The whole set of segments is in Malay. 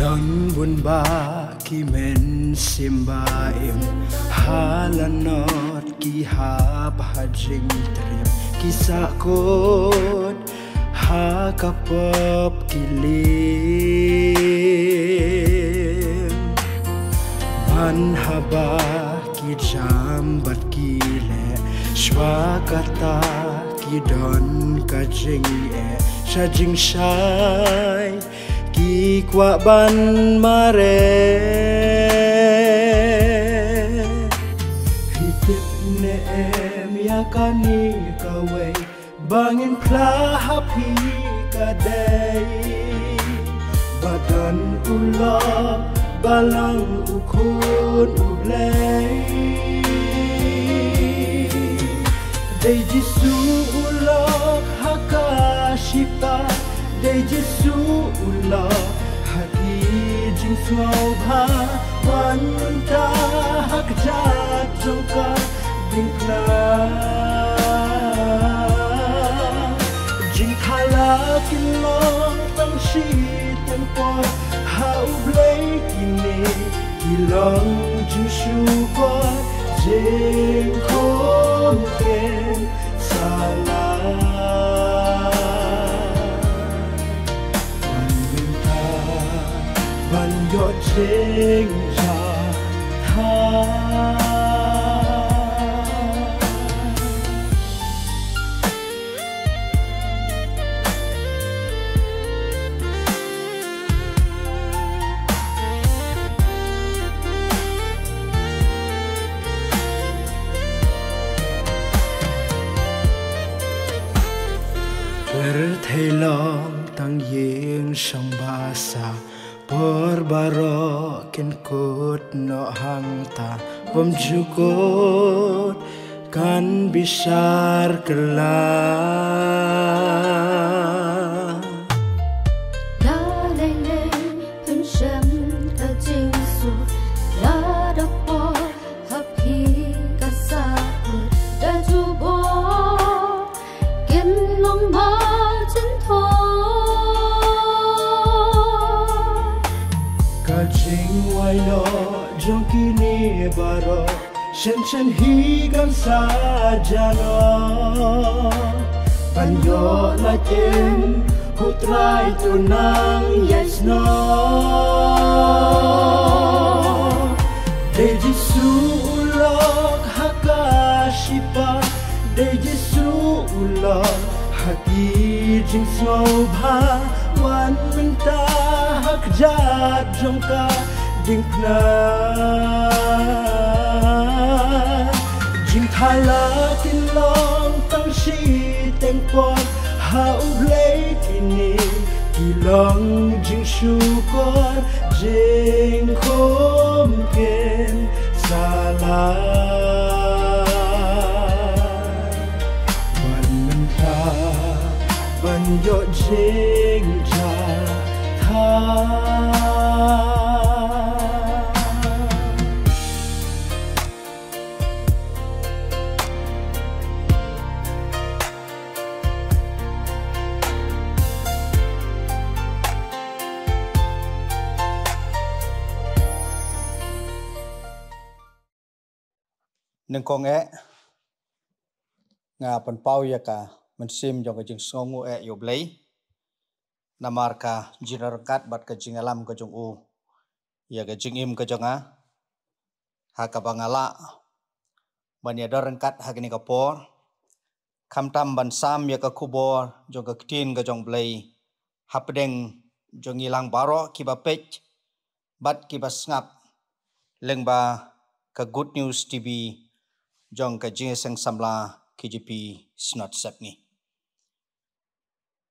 Don bun ba ki men simba im halanot ki hab hajing trim kisakot ha kapop kilim man haba ki jambat ki le shwakata ki don kajing shajing shai ki kwa ban mare hitip ne em yakani kawe bangin pla happy kadai badan ula balang ukun ublay Dei Jesu ulok hakashipa Dei Jesu ulok haki jing smau bha wanta hakjat jongka dingkla jing thala kilong tang shi tempo hau blay kini kilong jing shu ko jing khom ken sala ban yo jing cha tha Terthelong tang yeng sang basa Porbaro ken kot no hangta Pom jukot kan bisar kela La leng leng hun shem ta jing su La da po hap hi ka sa pu da ju bo ken long ma chen tho Kajing wai lo jong kini baro Shen hi gam sa jano Panyo la ken hutrai tu nang yes no Dei Jesu ulok hakashipa Dei Jesu ulok haki jing smau bha wan minta hakjat jongka dingkna jing thala kilong tang shi tempon hau blay kini kilong jing shu kor jing khom ken sala ban yo jing cha tha nâng con ngà pan pau ya ka man sim jong ka jing songu yo blay namar ka jinar kat bat ka jing alam ka jong u ya ka jing im ka jonga ha ka bangala ban ya dorang kat ha ni ka por kham tam ban sam ya ka kubor jong ka tin ka jong blay hapdeng jong ilang baro ki ba pech bat ki ba snap leng ba ka good news tv jong ka jing sang samla KGP snot sap ni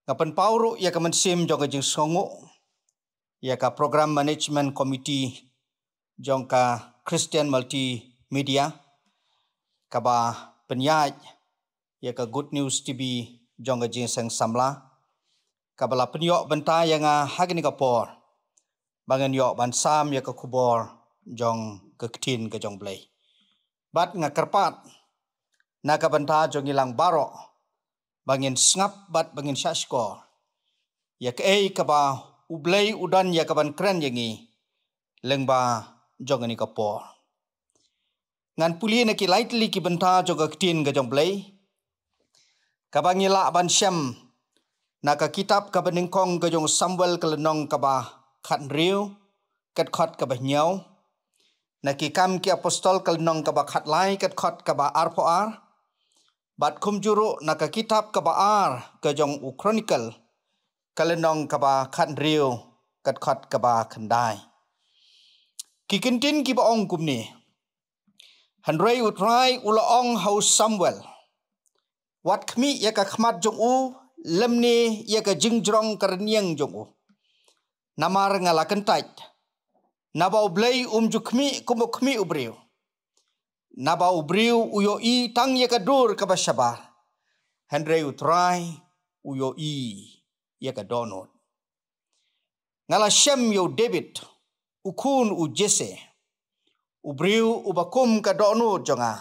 ngapan pauru ya ka mansim jong ka jing songu ya ka program management committee jong ka Christian multimedia ka ba penyaj ya ka good news tv jong ka jing sang samla ka bala penyo benta yang hagni ka por bangan yo ban sam ya ka kubor jong ka ktin ka jong blay bat nga karpat nakabanta jong ilang baro bangin snap bat bangin shaskor ya ka ba ublay udan ya kaban kren yangi lengba jong ni kapor ngan puli na ki lightly ki benta joga ktin ga jong blay kabangila ban syam naka kitab kabaning kong ga jong Samuel kelenong kaba khat riu kat khot kaba nyau naki kam ki apostol kelenong kaba khat lai kat khot kaba ar po ar bat kum juru naka kitab kaba ar ga jong u chronicle kelenong kaba khat riu kat khot kaba khandai kikintin ki ba ong kumni handrei utrai ula ong hau Samuel wat khmi ya ka khmat jong u lemni ya ka jingjrong karniang jong u namar ngala kentait naba ublay jukmi kumo khmi ubriu naba ubriu uyo i tang ya ka dur ka bashabar handrei utrai uyo i ya ka donot ngala shem yo David ukun u Jesse ubriu ubakum ka donut jonga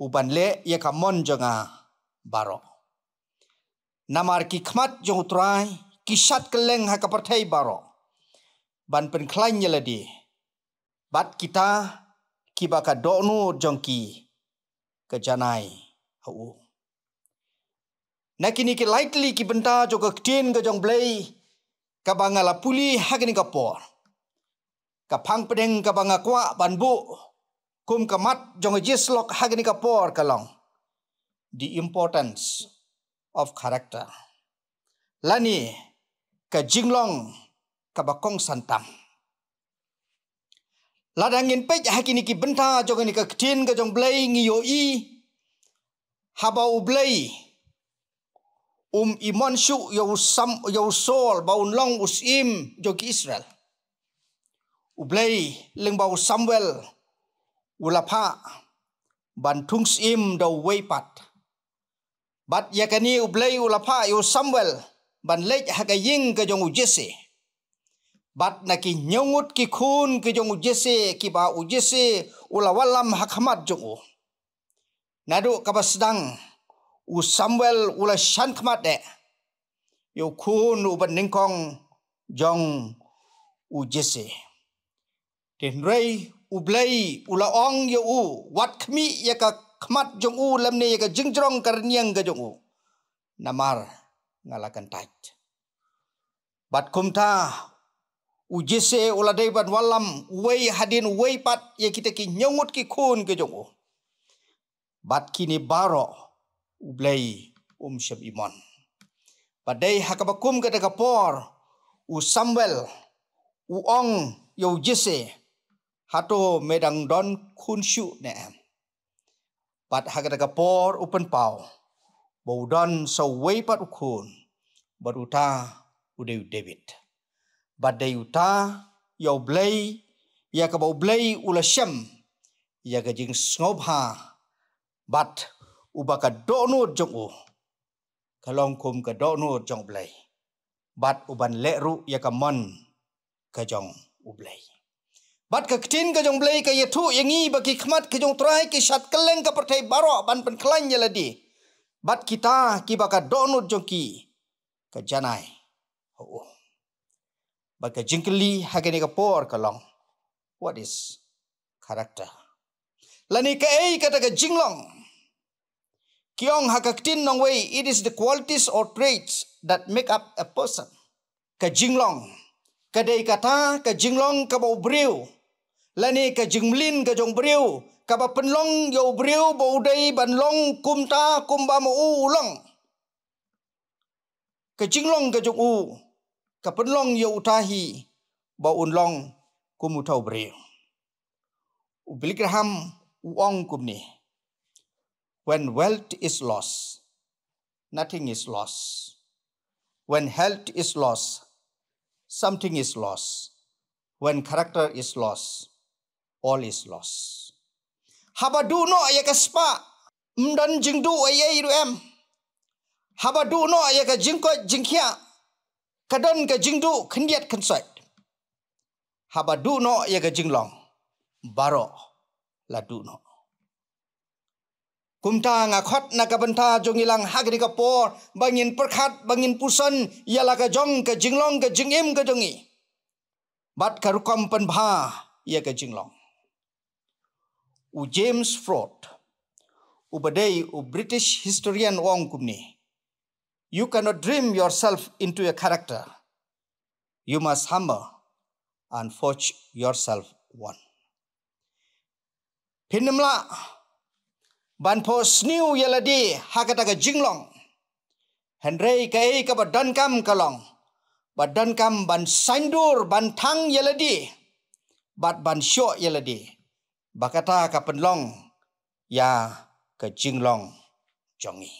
ubanle ya ka mon jonga baro namar ki khmat jong utrai kisat keleng ha kaparthai baro ban pen klain yeladi bat kita kibaka donu jongki kejanai hau nakini ki lightly ki benta jo ka ktin ga jong blay ka bangala puli hagni ka por ka phang pedeng ka banga kwa banbu kum ka mat jong jislok hagni ka por kalong the importance of character lani ka jinglong kabakong santam ladangin pej hakini ki benta jogani ka ktin ga jong blay ngiyo i haba ublay imon shu yo sol baun long usim jogi Israel ublay leng bau Samuel ulapa bantung sim do weipat bat yakani ublay ulapa yo Samuel ban lej hagaying ga jong Jesse bat naki nyongut ki khun ki jong Jesse ki ba Jesse ulawalam hakhamat jong nadu kabasdang u Samuel ula shan khmat de yo khun u ban ningkong jong Jesse den rei ublay ula ong yo wat khmi ya ka khmat jong lamne ya ka jingjrong karniang ga jong namar ngalakan tait bat kumta Jesse ula dai ban walam wei hadin wei pat ya kita ki nyongut ki khun ke jong bat kini baro ublay syab iman badai hakabakum ka kapor Samuel ong yo Jesse hato medang don khun shu ne bat hakata kapor upen pau baudan so wei pat khun baruta udeu David badai uta yo blay ya ka bau blay ula syam ya ka jing snobha bat ubaka donut jong kalong kum ka donut jong blay bat uban leru ya ka mon ka jong ublay bat ka ktin ka jong blay ka yetu yangi baki khmat ka jong trai ki shat keleng ka pertai baro ban pen klan yaladi bat kita ki baka donut jong ki ka janai ho baka jingkeli hagani ka por kalong what is character lani ka ei kata ka jinglong kiong hakaktin nong way it is the qualities or traits that make up a person ka jinglong kadai kata ka jinglong ka bau briu lani ka jingmlin ka jong briu ka ba penlong yo briu bau dai ban long kumta kumba mo ulong ka jinglong ka jong ka penlong yo utahi ba unlong kumutau bre ubiligraham uong kumni when wealth is lost nothing is lost when health is lost something is lost when character is lost all is lost habadu no ya kaspa mdan jingdu ayai ruem habadu no ya ka jingko jingkhia kadon ka jingdu khendiat khansait habadu no ya ka jinglong baro ladu no kumta nga khot na ka banta jong ilang hagri ka por bangin perkhat bangin pusan yala ka jong ka jinglong ka jingim ka jongi bat ka rukom pen bha ya ka jinglong u James Freud u badai u British historian wong kumni you cannot dream yourself into a character you must hammer and forge yourself one pinamla ban po sniu yaladi hakata ka jinglong Henry kai ka badan kam kalong badan kam ban sandur ban thang yaladi bat ban syo yaladi bakata ka penlong ya ka jinglong jongi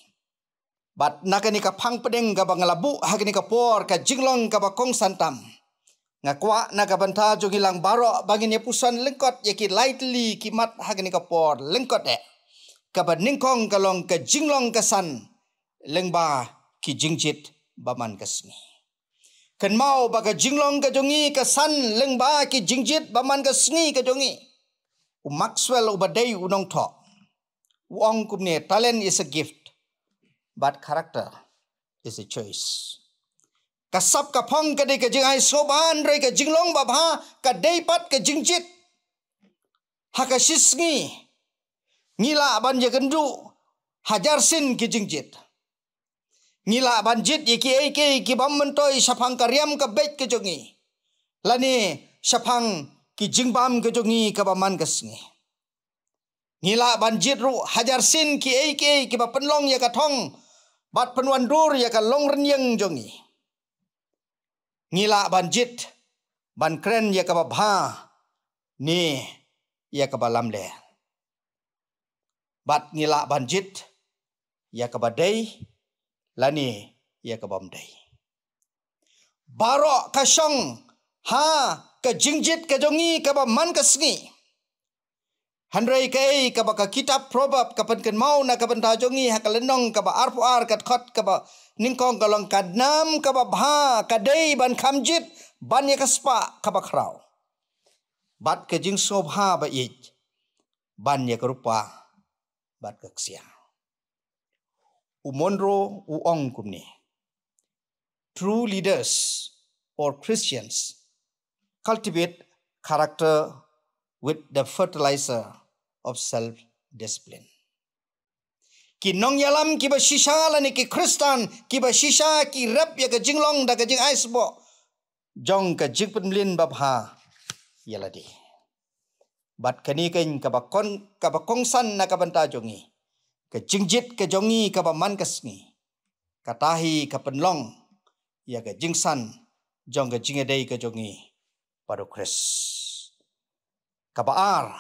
bat nakani ka phang pedeng ka banglabu hakani ka por ka jinglong ka bakong santam ngakwa naga banta jogilang baro bangin pusan lengkot yaki lightly kimat hakani ka por lengkot kaban ningkong kalong ka jinglong kasan lengba ki jingjit baman kasni kan mau baga jinglong ka jongi kasan lengba ki jingjit baman kasni ka jongi Maxwell ubadai unong tho wong kumne talent is a gift but character is a choice kasap ka phong ka de ka jingai soban rei ka jinglong babha ka deipat ka jingjit hakasisngi ngila ban je gendu hajar sin ki jingjit ngila ban jit iki ki bam mentoi sapang karyam ka bet ke jongi lani sapang ki jingbam ke jongi ka baman kasngi ngila ban jit ru hajar sin ki ki ba penlong ya ka thong bat penwan dur ya ka long renyeng jongi ngila ban jit ban kren ya ka ba ni ya ka balam le bat ngila banjit ya ka badai lani ya ka bamdai baro ka shong ha ka jingjit ka jongi ka ba man ka sngi handrai kai ka ba ka kitab probab ka pan ken mau na ka ban ta jongi ha ka lenong ka ba arpu ar ka khot ka ba ningkong ka long ka nam ka ba bha ka dei ban khamjit ban ya ka spa ka ba khrau bat ka jing sobha ba ich ban ya ka rupa bat kaksia umonro uong kumni true leaders or Christians cultivate character with the fertilizer of self discipline ki nong yalam ki ba shisha lani ki Kristan ki ba shisha ki rap ya ka jinglong da ka jing aisbo jong ka jingpenlin babha yaladi bat kani kain ka bakongsan na ka banta jongi ka jingjit ka jongi ka ba man kasngi katahi ka penlong ya ka jingsan jong ka jingedei ka jongi padu Kris ka baar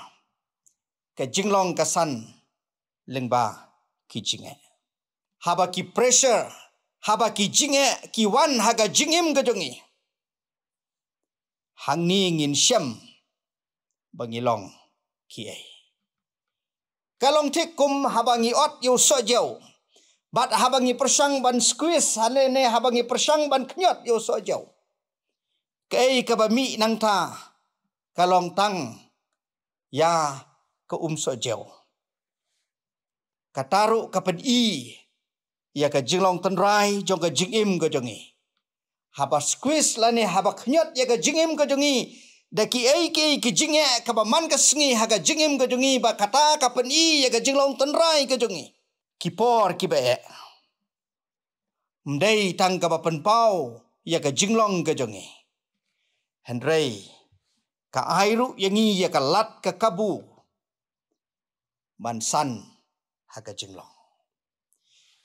ka jinglong kasan lengba ki jinge haba ki pressure haba ki jinge ki wan haga jingim ka jongi hangni ngin syam bangilong kiai kalong thik kum habangi ot yu sojau bat habangi persang ban squeeze hanene habangi persang ban knyot yu sojau kai ka ba mi nang tha kalong tang ya ka sojau kataru ka pen i ya ka jinglong tenrai jong ka jingim ka jongi haba squeeze lane haba knyot ya ka jingim ka jongi daki ki jinge ka ba man ka sngi ha ka jingim ka jongi ba kata ka pen i ya ka jinglong tenrai ka jongi kipor ki ba mdei tang ka ba pen pau ya ka jinglong ka jongi hendrei ka airu yangi ya ka lat ka kabu mansan ha ka jinglong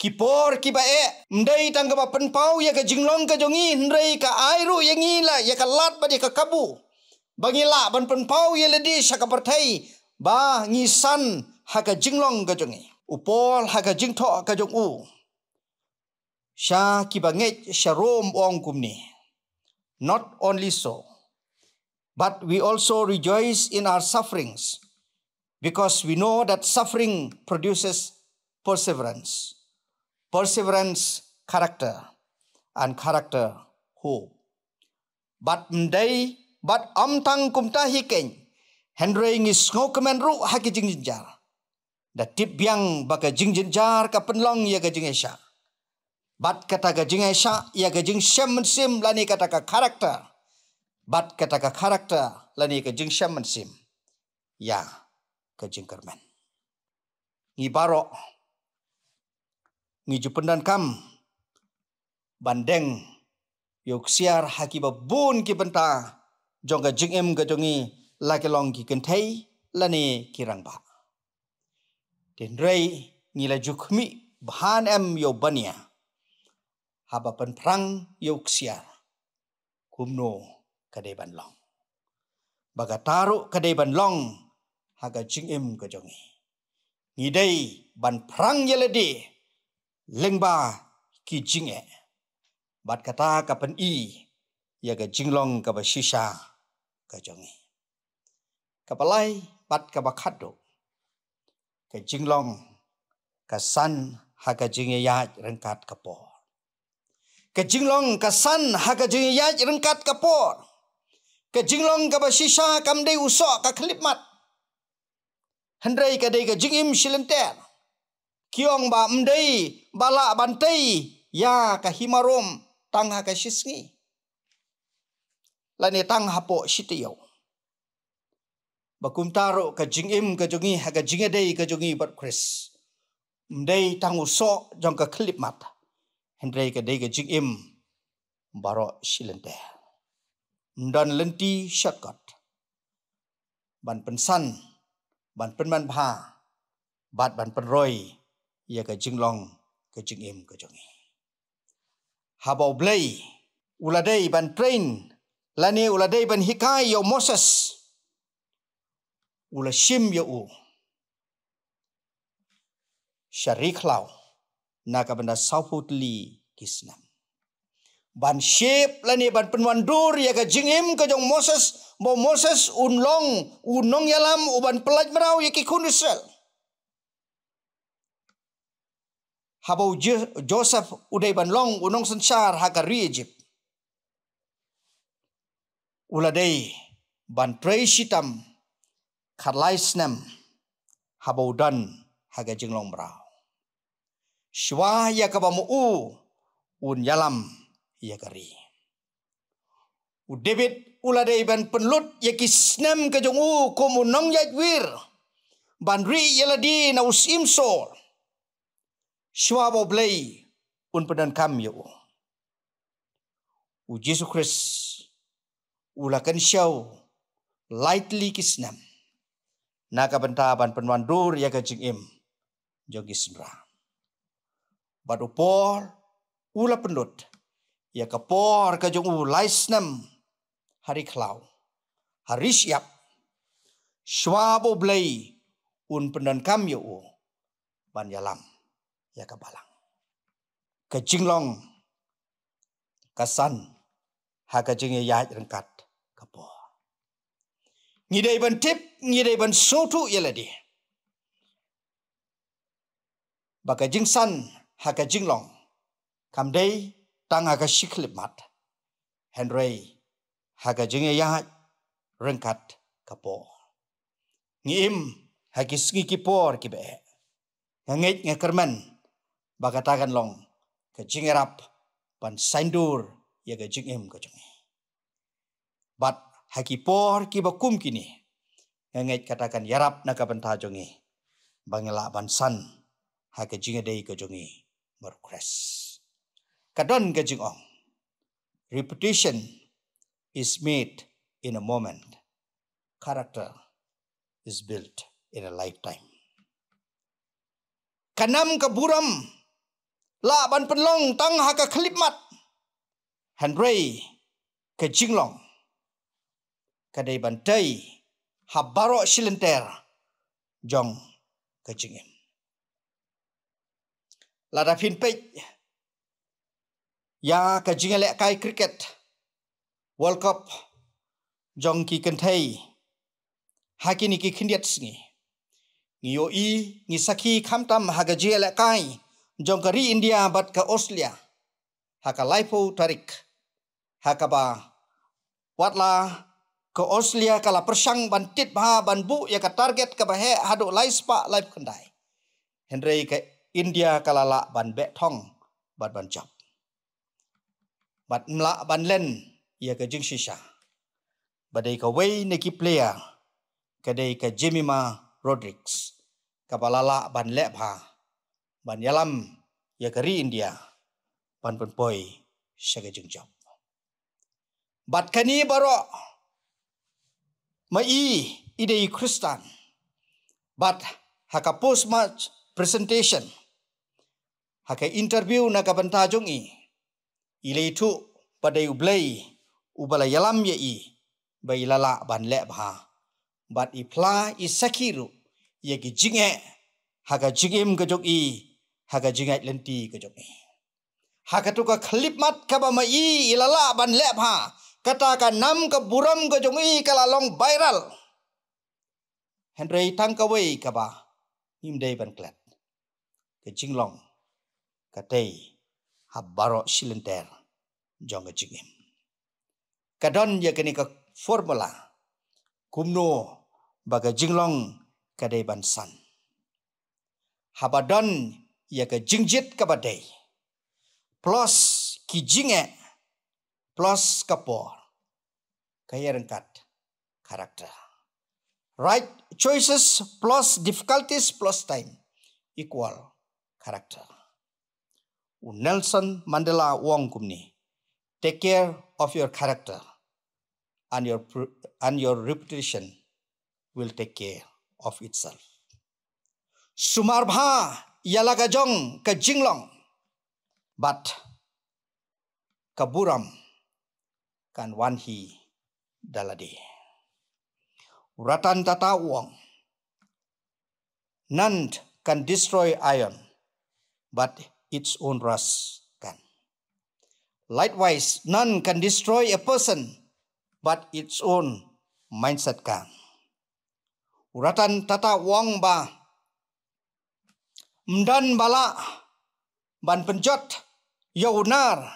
kipor ki ba mdei tang ka ba pen pau ya ka jinglong ka jongi hendrei ka airu yangi la ya ka lat ba ka kabu bangila ban pen pau yeledi saka pertai ba ngisan haka jinglong ka jongi upol haka jingtho ka jong u sha ki banget sharom ong kumni not only so but we also rejoice in our sufferings because we know that suffering produces perseverance character and character hope but mdai but amtang kumta hikeng hendrei ngi snokemen ru haki jingjinjar da tip biang baka jing jenjar ka penlong ya ga jing esha bat kata ga jing esha ya ga jing syam mensim lani kata ka karakter bat kata ka karakter lani ka jing syam mensim ya ka jing kerman ngi baro ngi jupendan kam bandeng yok siar hakiba bun ki benta jong ga jing em ga jongi la ke long ki kentai lani kirang ba den rei ngila jukmi bahan em yo bania haba pen prang yo ksiar kumno kadai ban long baga taru kadai ban long haga jing em ka jongi ngidai ban prang yeledi lengba ki jinge bat kata ka pen i ya ga jinglong ka ba shisha ka jongi kapalai bat ka ba khado ka jinglong ka san ha ka jinge ya rengkat kapor ka jinglong ka san ha ka jinge ya rengkat kapor ka jinglong ka ba shisha kam dei usok ka klipmat hendrai ka dei ka jingim silenter kiong ba mdei bala bantai ya ka himarom tang ha ka shisngi lani tang hapo shitiyo bakum taro ka jingim ka jongi ha ka jinge dei ka jongi bat kris mdei tang usok jong ka klip mat hendrai ka dei ka jingim baro silente mdan lenti shortcut ban pensan ban penman bha bat ban penroi ya ka jinglong ka jingim ka jongi habau blei uladei ban train lani uladei ban hikai yo Moses ula shim yo u syarik lau naka benda sauputli kisnam ban ship lani ban penwandur ya ka jingim ka jong Moses bo Moses unong yalam uban pelaj merau ya ki kun Israel habau Joseph udai ban long unong sensar hakari Egypt uladei ban trei shitam kharlaisnam habau dan haga jinglong brau shwa ya ka ba mu un yalam ya kari u David uladei ban penlut ya kisnam ka jong komu nong yajwir ban ri yaladi na usim sol shwa bo blei un pedan kam yo u Jesus Christ ulakan show lightly kisnam naka bentaban penwandur ya ka jingim jogi sendra badu por ula pendut ya ka por ka jong laisnam hari klau hari siap shwabo blei un pendan kam yo ban yalam ya ka balang ka jinglong kasan ha ka jinge ya rengkat kapor ngidai ban tip ngidai ban sotu yeladi baka jingsan haka jinglong kamdei tang haka shiklip mat henrei haka jinge ya rengkat kapo ngim haki sngi kipor kibe ngait ngakerman baka tagan long ka jingerap ban saindur ya ga jingim ka jongi bat haki por ki bakum kini ngait katakan yarap naka benta jongi bangela bansan haka jinga dei ka jongi merkres kadon ka jingong repetition is made in a moment character is built in a lifetime kanam ka buram la ban penlong tang haka klipmat handrei ka jinglong kadai bantai habaro silenter jong kajingim lada finpej ya kajingale kai cricket World Cup jong ki kentai hakini ki khindiat sngi ngiyo i ngi saki khamtam hagajele kai jong kari India bat ka Australia haka laipo tarik hakaba watla ke Australia kala persang bantit bah banbu ya ka target ka bahe hadu laispa life kendai Henry ke India kalala ban be thong bat ban chop bat mla ban len ia ke jing shisha badai ka wei neki player kadai ka Jemima Rodriguez kabalala ban le bha ban yalam ia ke ri India ban pun poi shaga jing chop bat kani baro mai idei Kristan but haka post match presentation haka interview na kabanta jongi ile tu padai ublai ubala yalam ye I bai lala ban le bha but ipla isakiru ye gi jinge haka jingim ka jok I haka jingai lenti ka jok I haka tu ka khlip mat ka ba mai ilala ban le bha kata ka nam ka buram ka jok I kala long viral Henry tang ka wei ka ba im dei ban klat ke jinglong ka tei habaro silenter jong ka jingim kadon ye kini ka formula kumno baga jinglong ka dei ban san habadon ye ka jingjit ka ba dei plus ki jinge plus kapor kaya rengkat karakter right choices plus difficulties plus time equal character. Nelson Mandela wong kumni. Take care of your character and your reputation will take care of itself. Sumar bha yalaga jong ka jinglong but kaburam kan wanhi dalade. Ratan Tata Wong. None can destroy iron, but its own rust can. Likewise, none can destroy a person, but its own mindset can. Ratan Tata Wong ba mdan bala ban penjot yaunar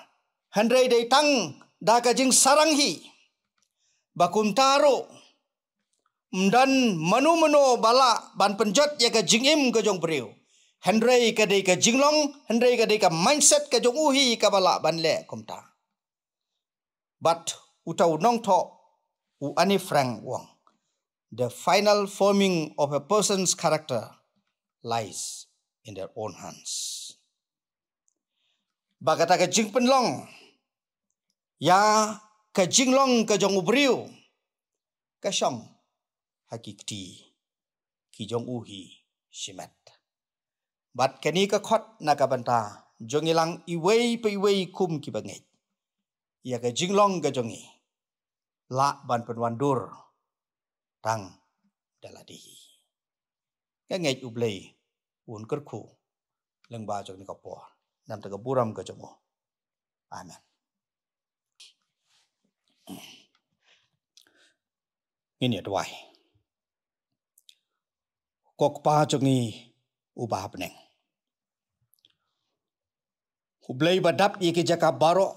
Henry day tang daga jing saranghi bakum taro mdan manu bala ban penjot ya ka jingim ka jong priu Henry ka dei ka jinglong Henry ka dei ka mindset ka jong uhi ka bala ban le komta but utau nong tho u ani Frank Wong the final forming of a person's character lies in their own hands bagata ka jing penlong ya ka jinglong ka jong ubriu ka shong hakikti ki jong uhi shimat bat kani ka khot na ka banta jongilang iwei pe iwei kum ki bangai ya ka jinglong ka jongi la ban penwandur tang daladi ka ngai ublei un kerku lengba jong ni ka po nam ta ka buram ka jongo amen ini adwai kok pa jongi ubah peneng ublei badap ye ke jaka baro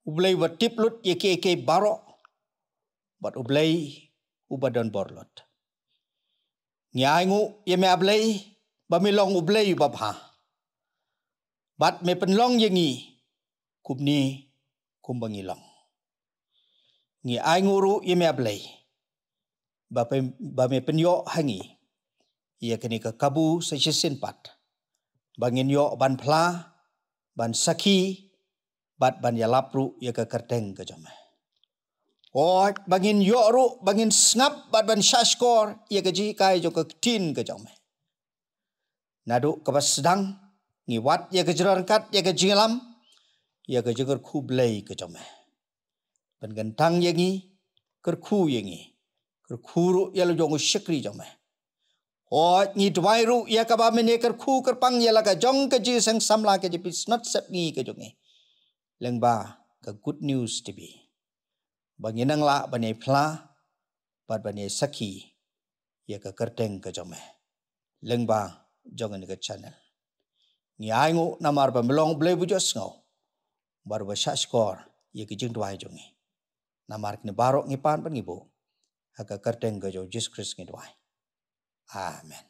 ublei batiplut ye ke baro bat ublei ubadon borlot nyangu ye me ablei bamilong ublei babha bat me penlong yengi kubni kumbangilong ngi ainguru ye me ablei ba me penyo hangi ia kini ke kabu sejesin pat bangin yo ban pla ban saki bat ban yalapru ia ke kerteng ke jome oi bangin yo ru bangin snap bat ban shashkor ia ke ji kai jo ke tin ke jome nadu ke sedang ngi wat ia ke jeron kat ia ke jingalam ia ke jeger kublei ke jome ban gentang yengi kerku yengi kerkuru ia lo jong shekri jome oh ni dwairu ia ka ba mene kerku kerpang ia la ka jong ke ji sang samla ke ji pis not sep ngi ke jonge lengba ka good news tibi banginang la bane pla bat bane saki ia ka kerteng ke jome lengba jong ni ke channel ni aingu namar ba melong ble bu jos ngau bar ba shashkor ia ke jing dwai jonge namar ni barok ngi pan ban ngi bu haka kerteng ke jo Jesus Christ ngi dwai amen